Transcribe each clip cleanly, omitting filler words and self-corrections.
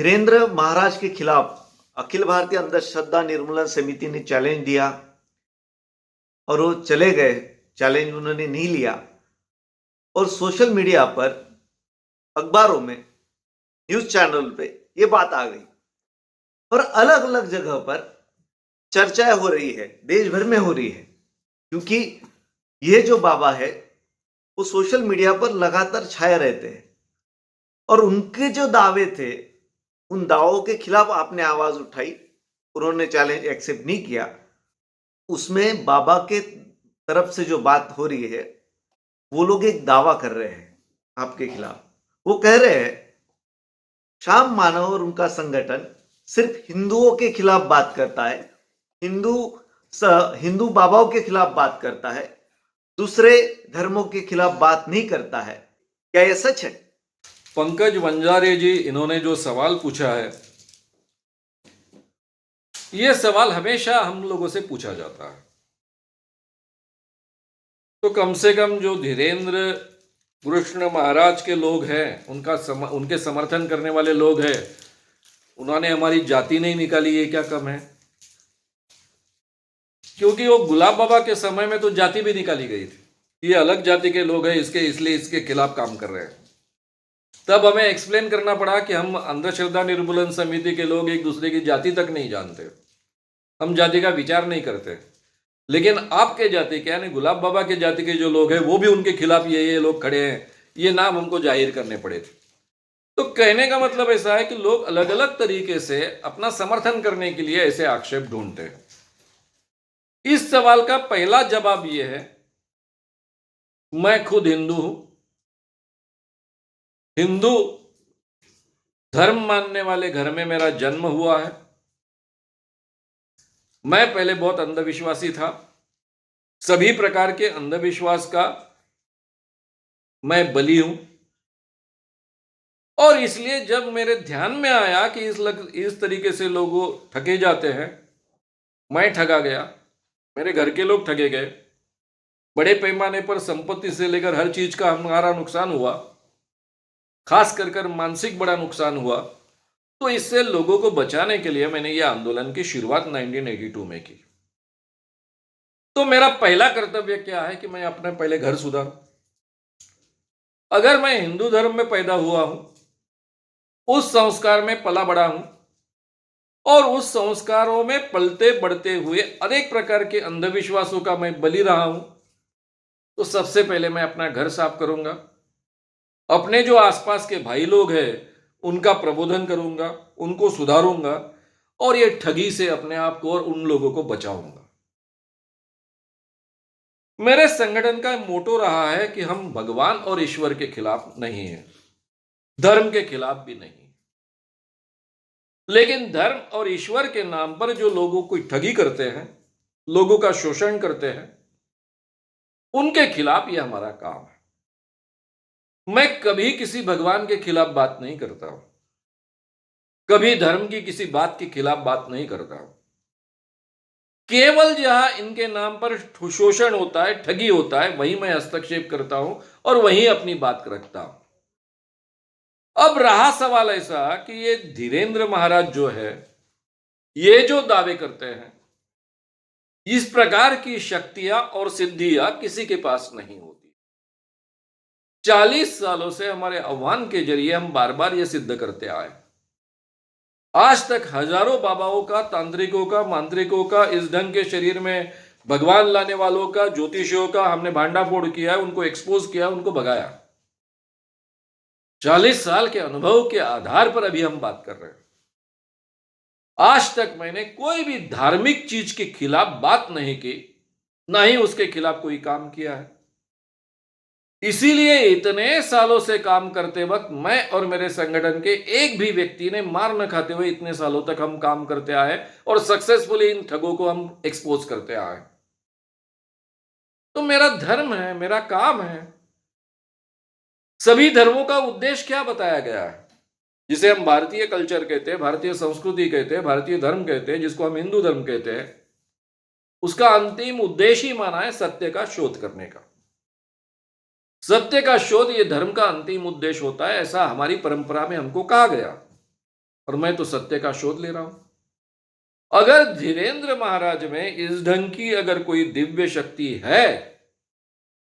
धीरेन्द्र महाराज के खिलाफ अखिल भारतीय अंधश्रद्धा निर्मूलन समिति ने चैलेंज दिया और वो चले गए। चैलेंज उन्होंने नहीं लिया और सोशल मीडिया पर, अखबारों में, न्यूज चैनल पे ये बात आ गई और अलग अलग जगह पर चर्चाएं हो रही है, देश भर में हो रही है, क्योंकि ये जो बाबा है वो सोशल मीडिया पर लगातार छाए रहते हैं और उनके जो दावे थे उन दावों के खिलाफ आपने आवाज उठाई, उन्होंने चैलेंज एक्सेप्ट नहीं किया। उसमें बाबा के तरफ से जो बात हो रही है, वो लोग एक दावा कर रहे हैं आपके खिलाफ। वो कह रहे हैं श्याम मानव और उनका संगठन सिर्फ हिंदुओं के खिलाफ बात करता है, हिंदू बाबाओं के खिलाफ बात करता है, दूसरे धर्मों के खिलाफ बात नहीं करता है। क्या यह सच है? पंकज वंजारे जी, इन्होंने जो सवाल पूछा है, यह सवाल हमेशा हम लोगों से पूछा जाता है। तो कम से कम जो धीरेन्द्र कृष्ण महाराज के लोग हैं, उनके समर्थन करने वाले लोग हैं, उन्होंने हमारी जाति नहीं निकाली, ये क्या कम है? क्योंकि वो गुलाब बाबा के समय में तो जाति भी निकाली गई थी। ये अलग जाति के लोग हैं, इसलिए इसके खिलाफ काम कर रहे हैं। तब हमें एक्सप्लेन करना पड़ा कि हम अंधश्रद्धा निर्मूलन समिति के लोग एक दूसरे की जाति तक नहीं जानते, हम जाति का विचार नहीं करते। लेकिन आपके जाति के यानी गुलाब बाबा के जाति के जो लोग हैं वो भी उनके खिलाफ ये लोग खड़े हैं, ये नाम हमको जाहिर करने पड़े थे। तो कहने का मतलब ऐसा है कि लोग अलग अलग तरीके से अपना समर्थन करने के लिए ऐसे आक्षेप ढूंढते हैं। इस सवाल का पहला जवाब यह है, मैं खुद हिंदू हूं, हिंदू धर्म मानने वाले घर में मेरा जन्म हुआ है। मैं पहले बहुत अंधविश्वासी था, सभी प्रकार के अंधविश्वास का मैं बली हूं। और इसलिए जब मेरे ध्यान में आया कि इस तरीके से लोग ठगे जाते हैं, मैं ठगा गया, मेरे घर के लोग ठगे गए, बड़े पैमाने पर संपत्ति से लेकर हर चीज का हमारा नुकसान हुआ, खास कर मानसिक बड़ा नुकसान हुआ। तो इससे लोगों को बचाने के लिए मैंने यह आंदोलन की शुरुआत 1982 में की। तो मेरा पहला कर्तव्य क्या है कि मैं अपने पहले घर सुधारूं। अगर मैं हिंदू धर्म में पैदा हुआ हूं, उस संस्कार में पला बड़ा हूं और उस संस्कारों में पलते बढ़ते हुए अनेक प्रकार के अंधविश्वासों का मैं बली रहा हूं, तो सबसे पहले मैं अपना घर साफ करूंगा, अपने जो आसपास के भाई लोग हैं उनका प्रबोधन करूंगा, उनको सुधारूंगा और ये ठगी से अपने आप को और उन लोगों को बचाऊंगा। मेरे संगठन का मोटो रहा है कि हम भगवान और ईश्वर के खिलाफ नहीं हैं, धर्म के खिलाफ भी नहीं, लेकिन धर्म और ईश्वर के नाम पर जो लोगों को ठगी करते हैं, लोगों का शोषण करते हैं, उनके खिलाफ यह हमारा काम है। मैं कभी किसी भगवान के खिलाफ बात नहीं करता हूं, कभी धर्म की किसी बात के खिलाफ बात नहीं करता हूं। केवल जहां इनके नाम पर शोषण होता है, ठगी होता है, वहीं मैं हस्तक्षेप करता हूं और वहीं अपनी बात रखता हूं। अब रहा सवाल ऐसा कि ये धीरेन्द्र महाराज जो है, ये जो दावे करते हैं, इस प्रकार की शक्तियां और सिद्धियां किसी के पास नहीं होती। 40 सालों से हमारे आह्वान के जरिए हम बार बार यह सिद्ध करते आए। आज तक हजारों बाबाओं का, तांत्रिकों का, मांत्रिकों का, इस ढंग के शरीर में भगवान लाने वालों का, ज्योतिषियों का हमने भांडाफोड़ किया, उनको एक्सपोज किया, उनको भगाया। 40 साल के अनुभव के आधार पर अभी हम बात कर रहे हैं। आज तक मैंने कोई भी धार्मिक चीज के खिलाफ बात नहीं की, ना ही उसके खिलाफ कोई काम किया है। इसीलिए इतने सालों से काम करते वक्त मैं और मेरे संगठन के एक भी व्यक्ति ने मार न खाते हुए इतने सालों तक हम काम करते आए और सक्सेसफुली इन ठगों को हम एक्सपोज करते आए। तो मेरा धर्म है, मेरा काम है। सभी धर्मों का उद्देश्य क्या बताया गया है, जिसे हम भारतीय कल्चर कहते हैं, भारतीय संस्कृति कहते हैं, भारतीय धर्म कहते हैं, जिसको हम हिंदू धर्म कहते हैं, उसका अंतिम उद्देश्य ही माना है सत्य का शोध करने का। सत्य का शोध ये धर्म का अंतिम उद्देश्य होता है, ऐसा हमारी परंपरा में हमको कहा गया। और मैं तो सत्य का शोध ले रहा हूं। अगर धीरेन्द्र महाराज में इस ढंग की अगर कोई दिव्य शक्ति है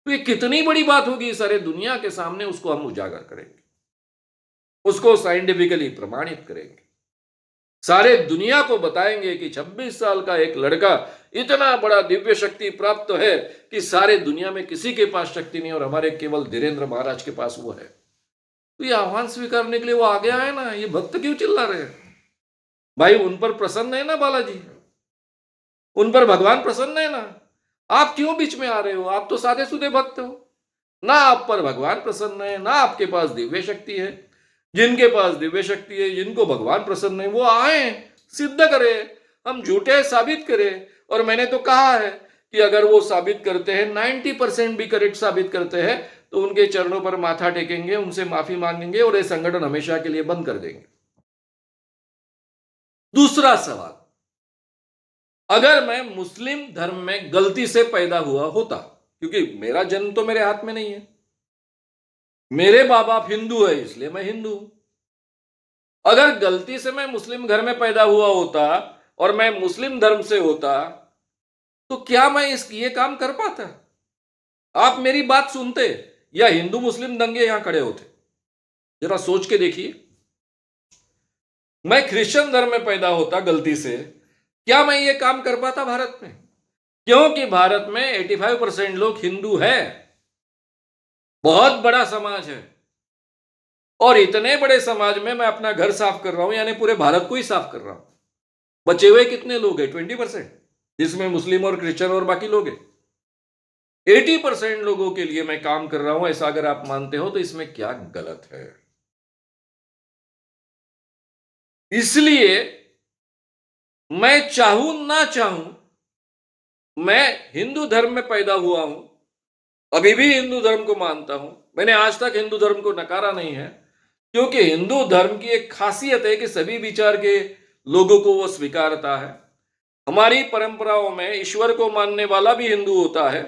तो ये कितनी बड़ी बात होगी, सारे दुनिया के सामने उसको हम उजागर करेंगे, उसको साइंटिफिकली प्रमाणित करेंगे, सारे दुनिया को बताएंगे कि 26 साल का एक लड़का इतना बड़ा दिव्य शक्ति प्राप्त है कि सारे दुनिया में किसी के पास शक्ति नहीं और हमारे केवल धीरेन्द्र महाराज के पास वो है। तो ये आह्वान स्वीकारने के लिए वो आगे आए ना, ये भक्त क्यों चिल्ला रहे हैं? भाई उन पर प्रसन्न है ना बालाजी, उन पर भगवान प्रसन्न है ना, आप क्यों बीच में आ रहे हो? आप तो सादे सुधे भक्त हो ना, आप पर भगवान प्रसन्न है ना, आपके पास दिव्य शक्ति है। जिनके पास दिव्य शक्ति है, जिनको भगवान प्रसन्न है, वो आए, सिद्ध करे, हम झूठे साबित करें। और मैंने तो कहा है कि अगर वो साबित करते हैं, 90% भी करेक्ट साबित करते हैं, तो उनके चरणों पर माथा टेकेंगे, उनसे माफी मांगेंगे और ये संगठन हमेशा के लिए बंद कर देंगे। दूसरा सवाल, अगर मैं मुस्लिम धर्म में गलती से पैदा हुआ होता, क्योंकि मेरा जन्म तो मेरे हाथ में नहीं है, मेरे माँ बाप हिंदू है इसलिए मैं हिंदू हूं। अगर गलती से मैं मुस्लिम घर में पैदा हुआ होता और मैं मुस्लिम धर्म से होता, तो क्या मैं ये काम कर पाता? आप मेरी बात सुनते या हिंदू मुस्लिम दंगे यहां खड़े होते? जरा सोच के देखिए। मैं क्रिश्चियन धर्म में पैदा होता गलती से, क्या मैं ये काम कर पाता भारत में? क्योंकि भारत में 85% लोग हिंदू है, बहुत बड़ा समाज है, और इतने बड़े समाज में मैं अपना घर साफ कर रहा हूं, यानी पूरे भारत को ही साफ कर रहा हूं। बचे हुए कितने लोग हैं? 20%, जिसमें मुस्लिम और क्रिश्चियन और बाकी लोग हैं। 80% लोगों के लिए मैं काम कर रहा हूं, ऐसा अगर आप मानते हो तो इसमें क्या गलत है? इसलिए मैं चाहूं ना चाहूं, मैं हिंदू धर्म में पैदा हुआ हूं, अभी भी हिंदू धर्म को मानता हूं। मैंने आज तक हिंदू धर्म को नकारा नहीं है, क्योंकि हिंदू धर्म की एक खासियत है कि सभी विचार के लोगों को वो स्वीकारता है। हमारी परंपराओं में ईश्वर को मानने वाला भी हिंदू होता है,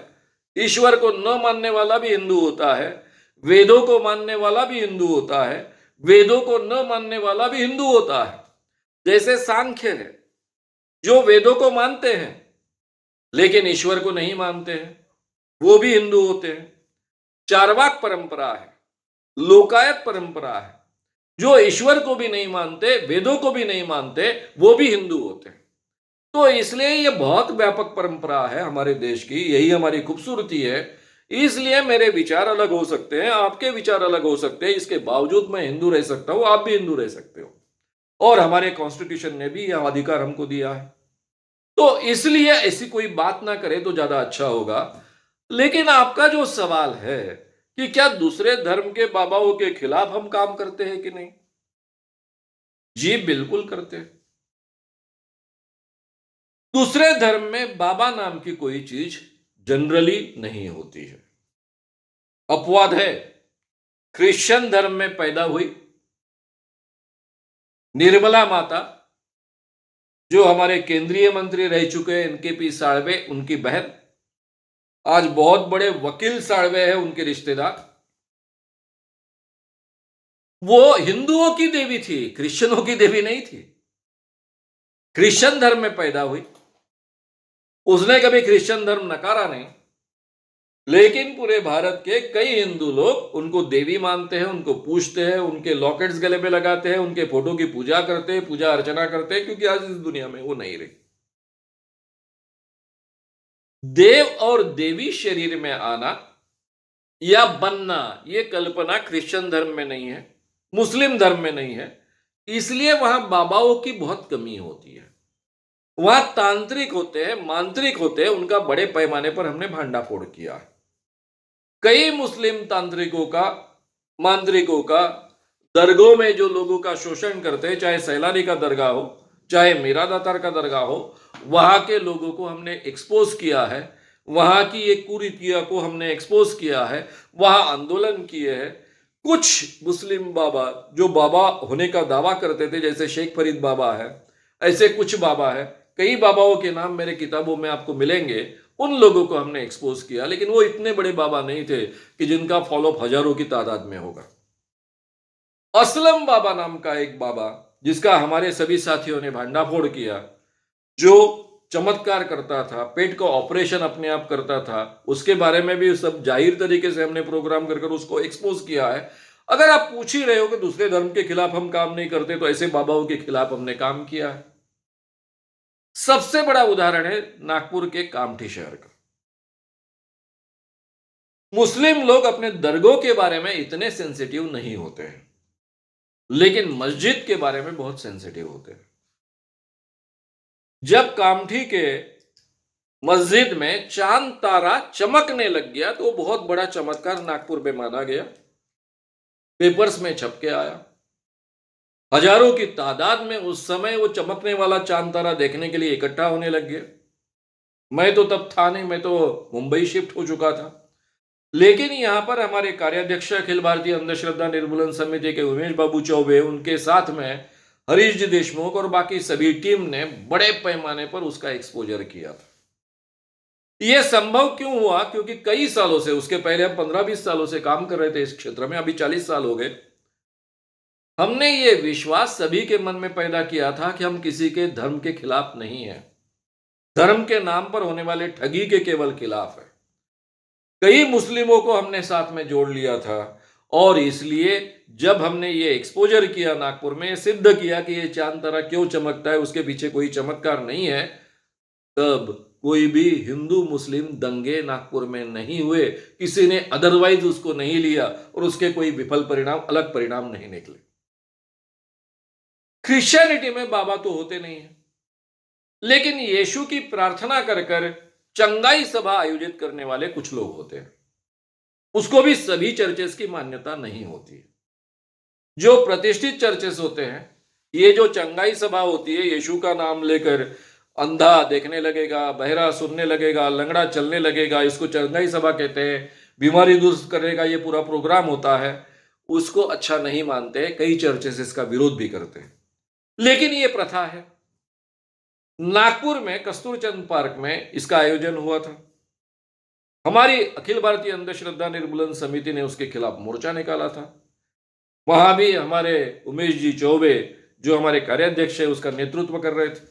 ईश्वर को न मानने वाला भी हिंदू होता है, वेदों को मानने वाला भी हिंदू होता है, वेदों को न मानने वाला भी हिंदू होता है। जैसे सांख्य है, जो वेदों को मानते हैं लेकिन ईश्वर को नहीं मानते हैं, वो भी हिंदू होते हैं। चारवाक परंपरा है, लोकायत परंपरा है, जो ईश्वर को भी नहीं मानते, वेदों को भी नहीं मानते, वो भी हिंदू होते हैं। तो इसलिए ये बहुत व्यापक परंपरा है हमारे देश की, यही हमारी खूबसूरती है। इसलिए मेरे विचार अलग हो सकते हैं, आपके विचार अलग हो सकते हैं, इसके बावजूद मैं हिंदू रह सकता हूं, आप भी हिंदू रह सकते हो, और हमारे कॉन्स्टिट्यूशन ने भी यह अधिकार हमको दिया है। तो इसलिए ऐसी कोई बात ना करे तो ज्यादा अच्छा होगा। लेकिन आपका जो सवाल है कि क्या दूसरे धर्म के बाबाओं के खिलाफ हम काम करते हैं कि नहीं, जी बिल्कुल करते हैं। दूसरे धर्म में बाबा नाम की कोई चीज जनरली नहीं होती है, अपवाद है। क्रिश्चियन धर्म में पैदा हुई निर्मला माता, जो हमारे केंद्रीय मंत्री रह चुके हैं NKP साळवे, उनकी बहन, आज बहुत बड़े वकील साळवे हैं उनके रिश्तेदार, वो हिंदुओं की देवी थी, क्रिश्चियनों की देवी नहीं थी। क्रिश्चियन धर्म में पैदा हुई, उसने कभी क्रिश्चियन धर्म नकारा नहीं, लेकिन पूरे भारत के कई हिंदू लोग उनको देवी मानते हैं, उनको पूजते हैं, उनके लॉकेट्स गले में लगाते हैं, उनके फोटो की पूजा करते हैं, पूजा अर्चना करते हैं, क्योंकि आज इस दुनिया में वो नहीं रही। देव और देवी शरीर में आना या बनना, ये कल्पना क्रिश्चियन धर्म में नहीं है, मुस्लिम धर्म में नहीं है। इसलिए वहां बाबाओं की बहुत कमी होती है, वहां तांत्रिक होते हैं, मांत्रिक होते हैं, उनका बड़े पैमाने पर हमने भांडाफोड़ किया है। कई मुस्लिम तांत्रिकों का, मांत्रिकों का दरगाहों में जो लोगों का शोषण करते हैं, चाहे सैलानी का दरगाह हो, चाहे मीरा दातार का दरगाह हो, वहां के लोगों को हमने एक्सपोज किया है, वहां की एक कुरीतियों को हमने एक्सपोज किया है, वहां आंदोलन किए हैं। कुछ मुस्लिम बाबा जो बाबा होने का दावा करते थे, जैसे शेख फरीद बाबा है, ऐसे कुछ बाबा है, कई बाबाओं के नाम मेरे किताबों में आपको मिलेंगे, उन लोगों को हमने एक्सपोज किया। लेकिन वो इतने बड़े बाबा नहीं थे कि जिनका फॉलोअप हजारों की तादाद में होगा। असलम बाबा नाम का एक बाबा जिसका हमारे सभी साथियों ने भांडाफोड़ किया, जो चमत्कार करता था, पेट का ऑपरेशन अपने आप करता था, उसके बारे में भी सब जाहिर तरीके से हमने प्रोग्राम कर उसको एक्सपोज किया है। अगर आप पूछ ही रहे हो कि दूसरे धर्म के खिलाफ हम काम नहीं करते, तो ऐसे बाबाओं के खिलाफ हमने काम किया है। सबसे बड़ा उदाहरण है नागपुर के कामठी शहर का। मुस्लिम लोग अपने दरगाह के बारे में इतने सेंसिटिव नहीं होते हैं, लेकिन मस्जिद के बारे में बहुत सेंसिटिव होते हैं। जब कामठी के मस्जिद में चांद तारा चमकने लग गया, तो वो बहुत बड़ा चमत्कार नागपुर में माना गया, पेपर्स में छप के आया। हजारों की तादाद में उस समय वो चमकने वाला चांद तारा देखने के लिए इकट्ठा होने लग गए। मैं तो तब था नहीं, मैं तो मुंबई शिफ्ट हो चुका था। लेकिन यहां पर हमारे कार्याध्यक्ष अखिल भारतीय अंधश्रद्धा निर्मूलन समिति के उमेश बाबू चौबे, उनके साथ में हरीश जी देशमुख और बाकी सभी टीम ने बड़े पैमाने पर उसका एक्सपोजर किया था। यह संभव क्यों हुआ? क्योंकि कई सालों से, उसके पहले हम 15-20 सालों से काम कर रहे थे इस क्षेत्र में, अभी 40 साल हो गए। हमने ये विश्वास सभी के मन में पैदा किया था कि हम किसी के धर्म के खिलाफ नहीं है, धर्म के नाम पर होने वाले ठगी के केवल खिलाफ है। कई मुस्लिमों को हमने साथ में जोड़ लिया था, और इसलिए जब हमने ये एक्सपोजर किया नागपुर में, सिद्ध किया कि ये चांद तारा क्यों चमकता है, उसके पीछे कोई चमत्कार नहीं है, तब कोई भी हिंदू मुस्लिम दंगे नागपुर में नहीं हुए, किसी ने अदरवाइज उसको नहीं लिया और उसके कोई विफल परिणाम, अलग परिणाम नहीं निकले। क्रिश्चियनिटी में बाबा तो होते नहीं है, लेकिन यीशु की प्रार्थना कर कर चंगाई सभा आयोजित करने वाले कुछ लोग होते हैं। उसको भी सभी चर्चेस की मान्यता नहीं होती है। जो प्रतिष्ठित चर्चेस होते हैं, ये जो चंगाई सभा होती है, यीशु का नाम लेकर अंधा देखने लगेगा, बहरा सुनने लगेगा, लंगड़ा चलने लगेगा, इसको चंगाई सभा कहते हैं, बीमारी दूर करेगा, ये पूरा प्रोग्राम होता है, उसको अच्छा नहीं मानते। कई चर्चेस इसका विरोध भी करते हैं, लेकिन ये प्रथा है। नागपुर में कस्तूरचंद पार्क में इसका आयोजन हुआ था। हमारी अखिल भारतीय अंधश्रद्धा निर्मूलन समिति ने उसके खिलाफ मोर्चा निकाला था। वहां भी हमारे उमेश जी चौबे, जो हमारे कार्याध्यक्ष है, उसका नेतृत्व कर रहे थे।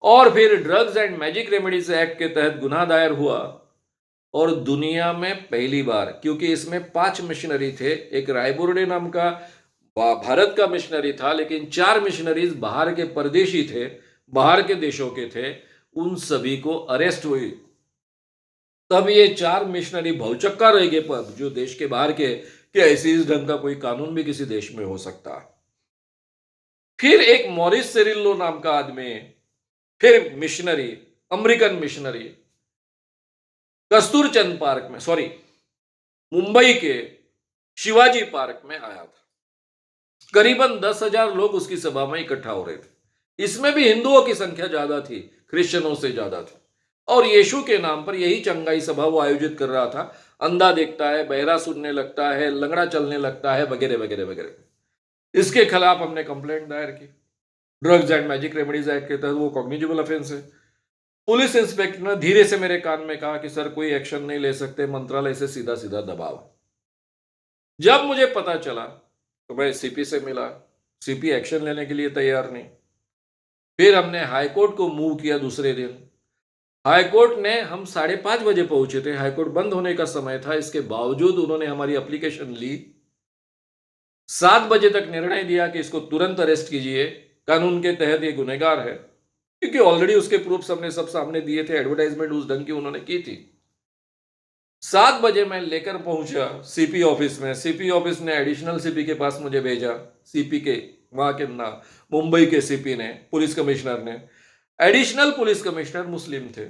और फिर drugs and magic remedies act के तहत गुनाह दायर हुआ, और दुनिया में पहली बार, क्योंकि इसमें 5 मिशनरी थे, एक रायबुर्डे नाम का भारत का मिशनरी था, लेकिन 4 मिशनरीज बाहर के परदेशी थे, बाहर के देशों के थे, उन सभी को अरेस्ट हुई। तब ये 4 मिशनरी भौचक्का रह गए, पर जो देश के बाहर के, कि ऐसी इस ढंग का कोई कानून भी किसी देश में हो सकता। फिर एक मॉरिस सेरिल्लो नाम का आदमी, फिर missionary, American missionary, Kasturchand park में, सॉरी, मुंबई के शिवाजी पार्क में आया था। करीबन 10,000 लोग उसकी सभा में इकट्ठा हो रहे थे। इसमें भी हिंदुओं की संख्या ज्यादा थी, क्रिश्चियनों से ज्यादा थी। और यीशु के नाम पर यही चंगाई सभा वो आयोजित कर रहा था। अंधा देखता है, बहरा सुनने लगता है, लंगड़ा चलने लगता है, वगैरह वगैरह वगैरह। इसके खिलाफ हमने कंप्लेंट दायर की। Drugs and magic remedies act के तहत वो कॉग्निजेबल ऑफेंस है। पुलिस इंस्पेक्टर ने धीरे से मेरे कान में कहा कि सर कोई एक्शन नहीं ले सकते, मंत्रालय से सीधा सीधा दबाव। जब मुझे पता चला तो मैं सीपी से मिला। सीपी एक्शन लेने के लिए तैयार नहीं। फिर हमने हाईकोर्ट को मूव किया दूसरे दिन। हाईकोर्ट ने, हम 5:30 बजे पहुंचे थे, हाईकोर्ट बंद होने का समय था, इसके बावजूद उन्होंने हमारी एप्लीकेशन ली। 7 बजे तक निर्णय दिया कि इसको तुरंत अरेस्ट कीजिए, कानून के तहत ये गुनहगार है, क्योंकि ऑलरेडी उसके प्रूफ्स हमने सब सामने दिए थे, एडवर्टाइजमेंट उस ढंग की उन्होंने की थी। 7 बजे मैं लेकर पहुंचा सीपी ऑफिस में। सीपी ऑफिस ने एडिशनल सीपी के पास मुझे भेजा। सीपी के वहां के ना, मुंबई के सीपी ने, पुलिस कमिश्नर ने। एडिशनल पुलिस कमिश्नर मुस्लिम थे।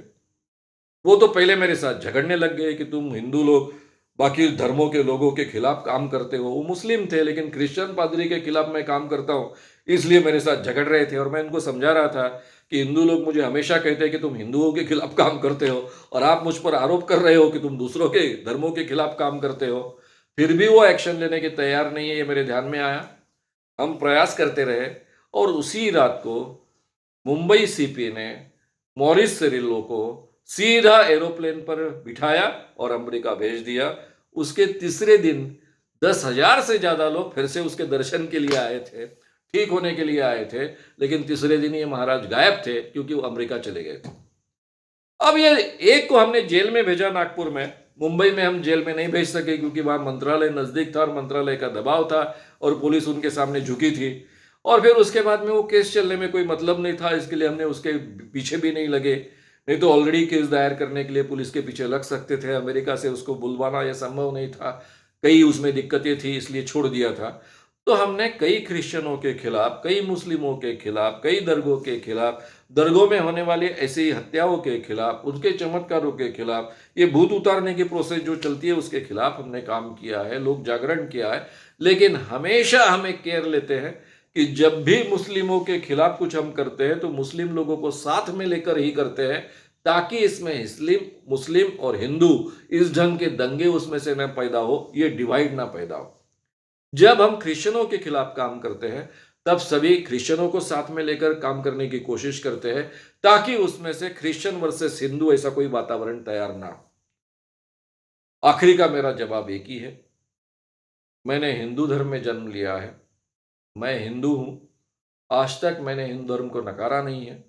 वो तो पहले मेरे साथ झगड़ने लग गए कि तुम हिंदू लोग बाकी धर्मों के लोगों के खिलाफ काम करते हो। वो मुस्लिम थे, लेकिन क्रिश्चियन पादरी के खिलाफ मैं काम करता हूं, इसलिए मेरे साथ झगड़ रहे थे। और मैं उनको समझा रहा था कि हिंदू लोग मुझे हमेशा कहते हैं कि तुम हिंदुओं के खिलाफ काम करते हो, और आप मुझ पर आरोप कर रहे हो कि तुम दूसरों के धर्मों के खिलाफ काम करते हो। फिर भी वो एक्शन लेने के तैयार नहीं है, ये मेरे ध्यान में आया। हम प्रयास करते रहे, और उसी रात को मुंबई सीपी ने मॉरिस सेरिल्लो को सीधा एरोप्लेन पर बिठाया और अमेरिका भेज दिया। उसके तीसरे दिन 10,000 से ज्यादा लोग फिर से उसके दर्शन के लिए आए थे। ठीक होने के लिए आए थे, लेकिन तीसरे दिन ये महाराज गायब थे क्योंकि वो अमेरिका चले गए थे। अब ये एक को हमने जेल में भेजा नागपुर में, मुंबई में हम जेल में नहीं भेज सके क्योंकि वहां मंत्रालय नजदीक था और मंत्रालय का दबाव था और पुलिस उनके सामने झुकी थी। और फिर उसके बाद में वो केस चलने में कोई मतलब नहीं था, इसके लिए हमने उसके पीछे भी नहीं लगे। नहीं तो ऑलरेडी केस दायर करने के लिए पुलिस के पीछे लग सकते थे, अमेरिका से उसको बुलवाना यह संभव नहीं था, कई उसमें दिक्कतें थी, इसलिए छोड़ दिया था। तो हमने कई क्रिश्चियनों के खिलाफ, कई मुस्लिमों के खिलाफ, कई दरगाहों के खिलाफ, दरगाहों में होने वाली ऐसी हत्याओं के खिलाफ, उनके चमत्कारों के खिलाफ, ये भूत उतारने की प्रोसेस जो चलती है उसके खिलाफ हमने काम किया है, लोक जागरण किया है। लेकिन हमेशा हमें केयर लेते हैं कि जब भी मुस्लिमों के खिलाफ कुछ हम करते हैं तो मुस्लिम लोगों को साथ में लेकर ही करते हैं, ताकि इसमें मुस्लिम और हिंदू इस ढंग के दंगे उसमें से न पैदा हो, ये डिवाइड ना पैदा हो। जब हम क्रिश्चियनों के खिलाफ काम करते हैं तब सभी क्रिश्चियनों को साथ में लेकर काम करने की कोशिश करते हैं, ताकि उसमें से क्रिश्चियन वर्सेस हिंदू ऐसा कोई वातावरण तैयार ना हो। आखिरी का मेरा जवाब एक ही है, मैंने हिंदू धर्म में जन्म लिया है, मैं हिंदू हूं, आज तक मैंने हिंदू धर्म को नकारा नहीं है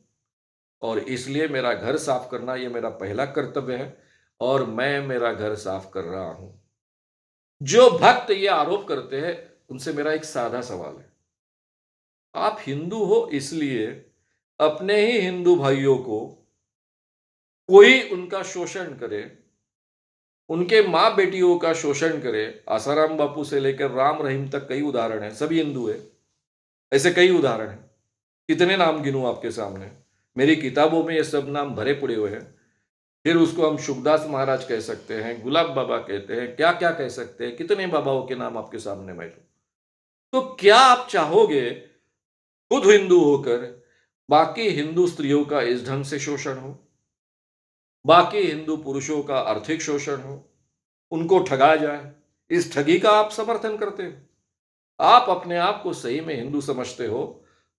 और इसलिए मेरा घर साफ करना यह मेरा पहला कर्तव्य है और मैं मेरा घर साफ कर रहा हूं। जो भक्त ये आरोप करते हैं उनसे मेरा एक साधा सवाल है, आप हिंदू हो इसलिए अपने ही हिंदू भाइयों को कोई उनका शोषण करे, उनके मां बेटियों का शोषण करे, आसाराम बापू से लेकर राम रहीम तक कई उदाहरण हैं, सभी हिंदू है, ऐसे कई उदाहरण हैं, कितने नाम गिनूं आपके सामने, मेरी किताबों में ये सब नाम भरे पड़े हुए हैं। फिर उसको हम शुभदास महाराज कह सकते हैं, गुलाब बाबा कहते हैं, क्या क्या कह सकते हैं, कितने बाबाओं के नाम आपके सामने मैं लूं। तो क्या आप चाहोगे खुद हिंदू होकर बाकी हिंदू स्त्रियों का इस ढंग से शोषण हो, बाकी हिंदू पुरुषों का आर्थिक शोषण हो, उनको ठगा जाए? इस ठगी का आप समर्थन करते हो? आप अपने आप को सही में हिंदू समझते हो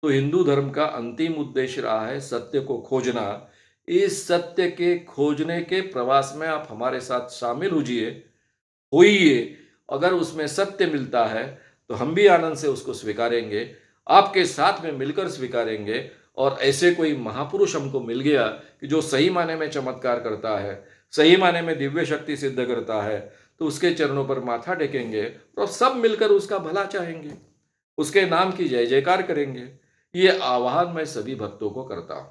तो हिंदू धर्म का अंतिम उद्देश्य रहा है सत्य को खोजना। इस सत्य के खोजने के प्रवास में आप हमारे साथ शामिल होइए। अगर उसमें सत्य मिलता है तो हम भी आनंद से उसको स्वीकारेंगे, आपके साथ में मिलकर स्वीकारेंगे। और ऐसे कोई महापुरुष हमको मिल गया कि जो सही माने में चमत्कार करता है, सही माने में दिव्य शक्ति सिद्ध करता है, तो उसके चरणों पर माथा टेकेंगे और सब मिलकर उसका भला चाहेंगे, उसके नाम की जय जयकार करेंगे। ये आह्वान मैं सभी भक्तों को करता हूं।